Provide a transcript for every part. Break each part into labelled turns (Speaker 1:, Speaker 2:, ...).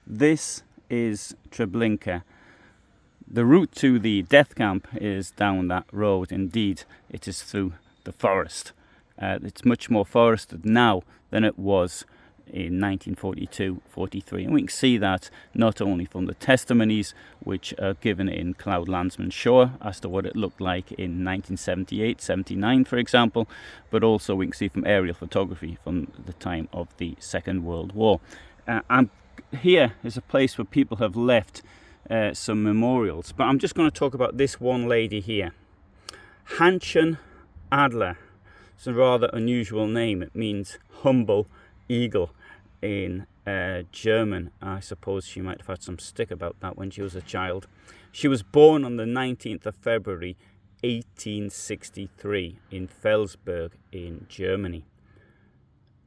Speaker 1: This is Treblinka. The route to the death camp is down that road. Indeed, it is through the forest. It's much more forested now than it was in 1942-43, and we can see that not only from the testimonies which are given in Cloud Landsman Shore as to what it looked like in 1978-79, for example, but also we can see from aerial photography from the time of the Second World War. Here is a place where people have left some memorials, but I'm just going to talk about this one lady here, Hannchen Adler. It's a rather unusual name. It means humble eagle in German. I suppose she might have had some stick about that when she was a child. She was born on the 19th of February 1863 in Felsberg in Germany.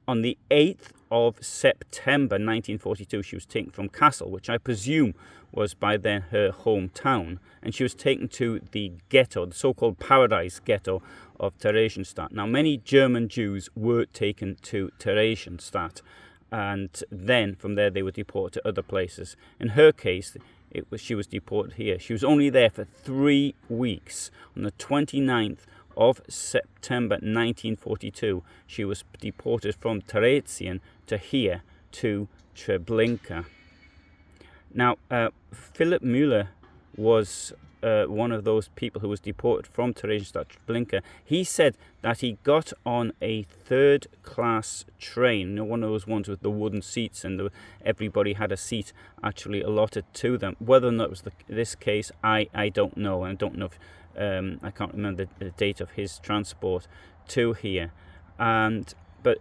Speaker 1: On the 8th of September 1942, she was taken from Kassel, which I presume was by then her hometown, and she was taken to the ghetto, the so-called Paradise Ghetto of Theresienstadt. Now, many German Jews were taken to Theresienstadt, and then from there they were deported to other places. In her case, she was deported here. She was only there for 3 weeks. On the 29th of September 1942, she was deported from Theresienstadt to here, to Treblinka. Now, Philip Müller was one of those people who was deported from Theresienstadt to Treblinka. He said that he got on a third-class train, one of those ones with the wooden seats, and everybody had a seat actually allotted to them. Whether or not it was this case, I don't know. I don't know if I can't remember the date of his transport to here, but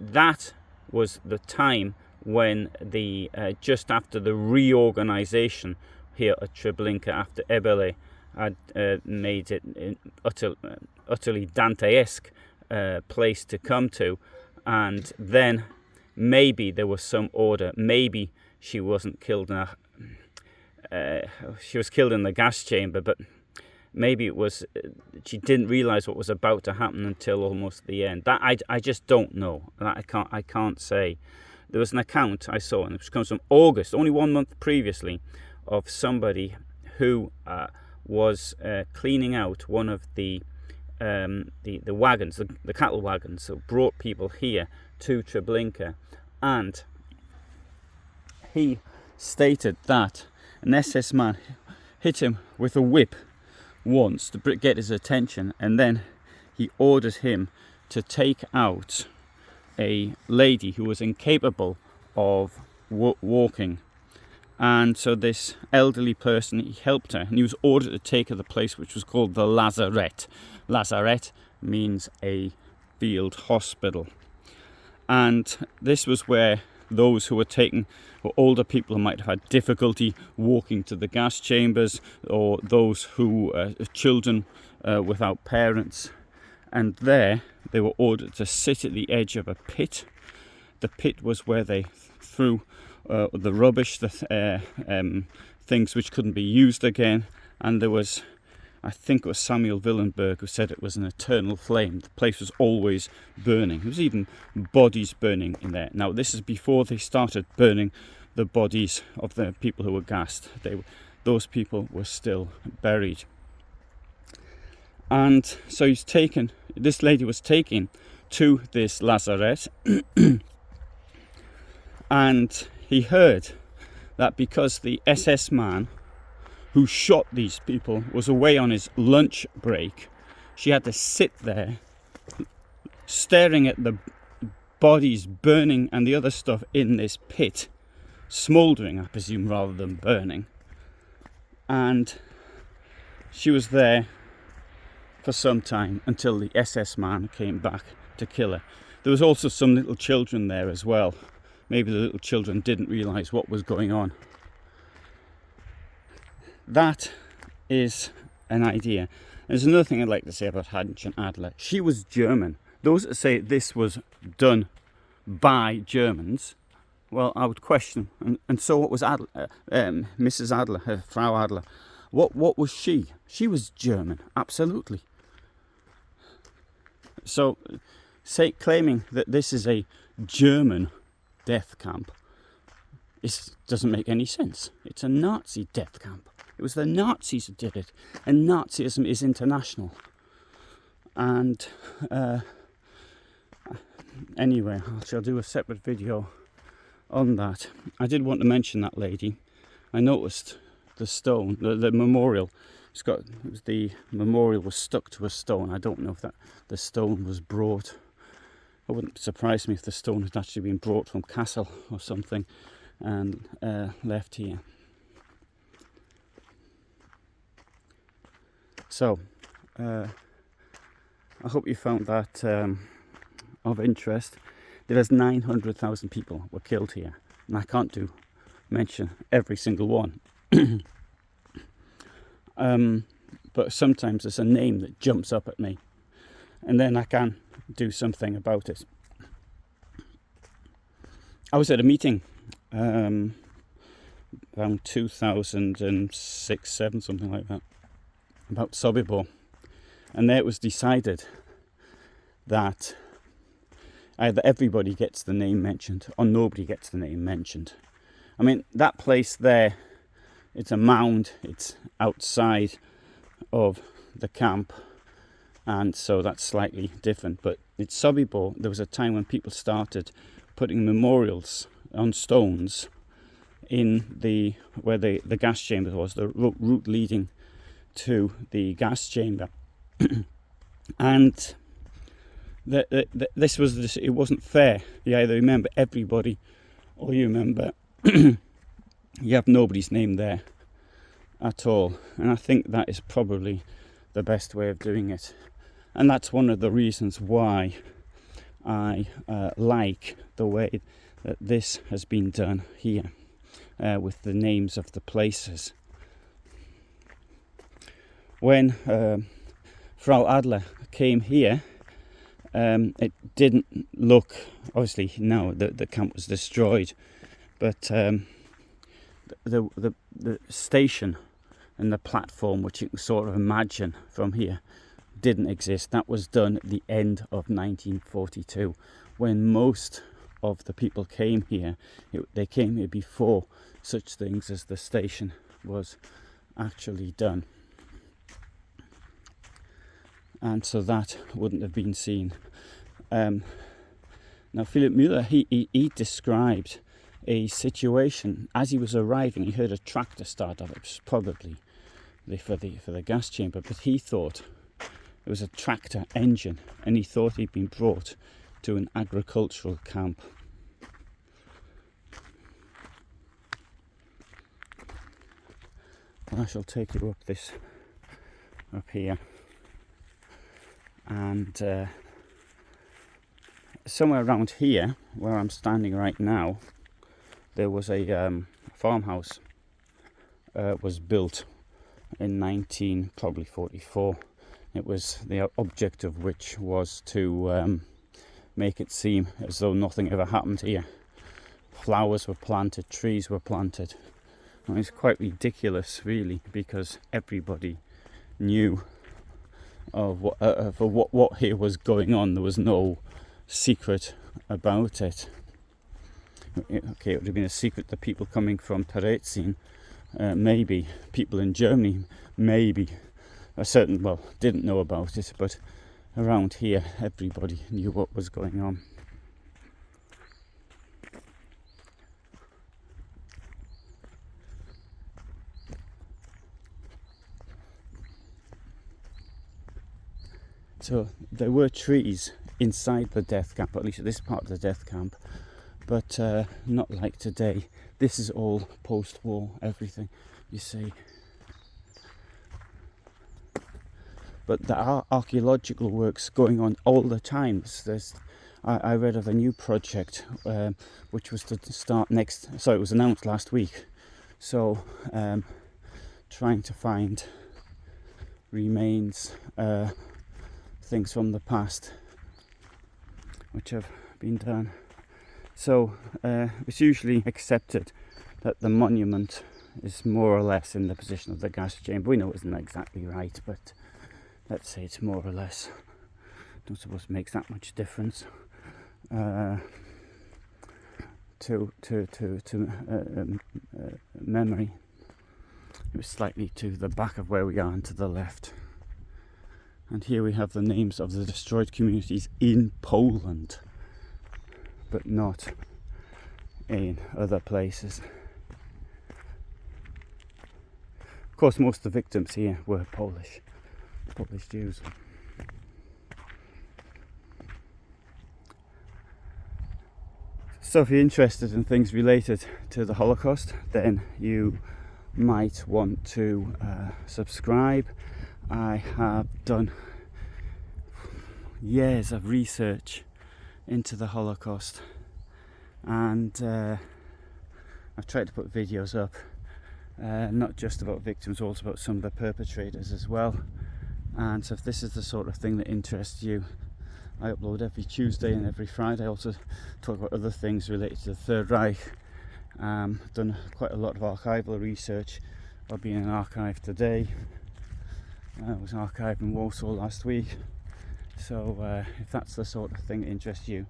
Speaker 1: that was the time when the just after the reorganization here at Treblinka, after Ebele had made it an utterly Dantesque place to come to, and then maybe there was some order. Maybe she wasn't killed she was killed in the gas chamber, but maybe it was she didn't realize what was about to happen until almost the end. That I just don't know. I can't say. There was an account I saw, and it comes from August, only 1 month previously, of somebody who was cleaning out one of the wagons, the cattle wagons, so brought people here to Treblinka, and he stated that an SS man hit him with a whip once to get his attention, and then he ordered him to take out a lady who was incapable of walking. And so this elderly person, he helped her, and he was ordered to take her to the place which was called the Lazarette. Lazarette means a field hospital. And this was where those who were taken were older people who might have had difficulty walking to the gas chambers, or those who children without parents. And there they were ordered to sit at the edge of a pit. The pit was where they threw the rubbish, the things which couldn't be used again. And there was, I think it was Samuel Willenberg who said it was an eternal flame. The place was always burning. There was even bodies burning in there. Now, this is before they started burning the bodies of the people who were gassed. Those people were still buried. And so this lady was taken to this lazarette, and he heard that because the SS man who shot these people was away on his lunch break, she had to sit there staring at the bodies burning and the other stuff in this pit, smouldering, I presume, rather than burning. And she was there for some time until the SS man came back to kill her. There was also some little children there as well. Maybe the little children didn't realise what was going on. That is an idea. There's another thing I'd like to say about Hannchen Adler. She was German. Those that say this was done by Germans, well, I would question. And so what was Adler, Mrs. Adler, Frau Adler? What was she? She was German, absolutely. So, claiming that this is a German death camp It doesn't make any sense. It's a Nazi death camp. It was the Nazis who did it, and Nazism is international. And anyway, I shall do a separate video on that. I did want to mention that lady. I noticed the stone, the memorial. The memorial was stuck to a stone. I don't know if the stone was brought. It wouldn't surprise me if the stone had actually been brought from Kassel or something and left here. So, I hope you found that of interest. There is 900,000 people were killed here, and I can't mention every single one. But sometimes there's a name that jumps up at me, and then I can do something about it. I was at a meeting around 2006, 7, something like that, about Sobibor, and there it was decided that either everybody gets the name mentioned or nobody gets the name mentioned. I mean, that place there, it's a mound, it's outside of the camp, and so that's slightly different. But at Sobibor, there was a time when people started putting memorials on stones in where the gas chamber was, the route leading to the gas chamber. And it wasn't fair. You either remember everybody or you remember you have nobody's name there at all. And I think that is probably the best way of doing it. And that's one of the reasons why I like the way that this has been done here, with the names of the places. When Frau Adler came here, it didn't look, obviously now the camp was destroyed, but the station and the platform, which you can sort of imagine from here, didn't exist. That was done at the end of 1942, when most of the people came here. They came here before such things as the station was actually done, and so that wouldn't have been seen. Now Philip Müller, he described a situation as he was arriving. He heard a tractor start up. It was probably for the gas chamber, but he thought it was a tractor engine, and he thought he'd been brought to an agricultural camp. I shall take you up here, and somewhere around here where I'm standing right now, there was a farmhouse was built in 1944. It was the object of which was to make it seem as though nothing ever happened here. Flowers were planted, trees were planted. And it's quite ridiculous, really, because everybody knew of what here was going on. There was no secret about it. Okay, it would have been a secret to people coming from Terezin, maybe people in Germany, maybe didn't know about it, but around here everybody knew what was going on. So there were trees inside the death camp, at least at this part of the death camp, but not like today. This is all post-war, everything, you see. But there are archaeological works going on all the time. I read of a new project which was to start it was announced last week. So trying to find remains, things from the past which have been done. So it's usually accepted that the monument is more or less in the position of the gas chamber. We know it isn't exactly right, but let's say it's more or less. Don't suppose it makes that much difference. memory. It was slightly to the back of where we are and to the left. And here we have the names of the destroyed communities in Poland, but not in other places. Of course, most of the victims here were Polish Jews. So if you're interested in things related to the Holocaust, then you might want to subscribe. I have done years of research into the Holocaust, and I've tried to put videos up, not just about victims, also about some of the perpetrators as well. And so if this is the sort of thing that interests you, I upload every Tuesday and every Friday. I also talk about other things related to the Third Reich. I've done quite a lot of archival research. I'll be in an archive today. I was archived in Warsaw last week. So if that's the sort of thing that interests you,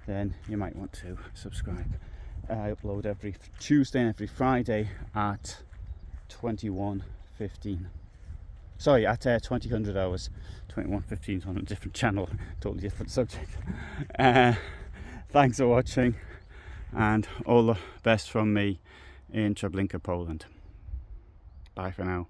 Speaker 1: then you might want to subscribe. I upload every Tuesday and every Friday at 21:15. Sorry, at 2000 hours. 21:15 is on a different channel, totally different subject. Thanks for watching, and all the best from me in Treblinka, Poland. Bye for now.